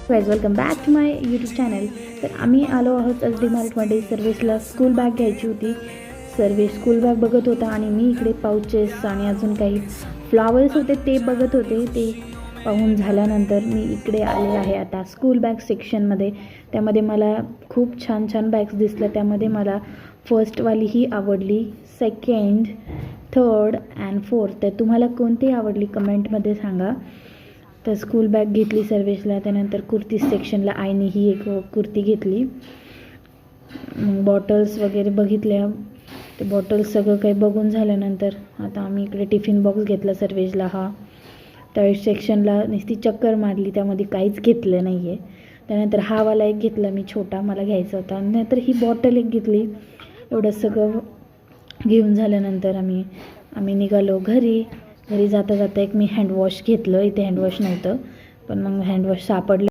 Guys welcome back to my YouTube channel. तर आम्ही आलो आहोत आज डीमार्टमध्ये सर्विसला स्कूल बॅग घ्यायची होती. सर्विस स्कूल बॅग बघत होता आणि मी इकडे पाउचेस आणि अजून काही फ्लावर्स होते ते बघत होते. ते पाहून झाल्यानंतर मी इकडे आले आहे आता स्कूल बॅग सेक्शनमध्ये. त्यामध्ये मला खूप छान छान बॅग्स दिसल्या. त्यामध्ये मला फर्स्टवाली ही आवडली, सेकंड, थर्ड अँड फोर्थ. तर तुम्हाला कोणती आवडली कमेंटमध्ये सांगा. तर स्कूल बॅग घेतली सर्विसला. त्यानंतर कुर्ती सेक्शनला आईने ही एक कुर्ती घेतली. बॉटल्स वगैरे बघितल्या. ते बॉटल्स सगळं काही बघून झाल्यानंतर आता आम्ही इकडे टिफिन बॉक्स घेतला सर्विसला. हा त्या सेक्शनला नुसती चक्कर मारली, त्यामध्ये काहीच घेतलं नाही आहे. त्यानंतर हा वाला एक घेतला मी, छोटा मला घ्यायचा होता. नंतर ही बॉटल एक घेतली. एवढं सगळं घेऊन झाल्यानंतर आम्ही निघालो घरी. घरी जाता जाता एक मी हँडवॉश घेतलं. इथे हँडवॉश नव्हतं, पण मग हँडवॉश सापडलं.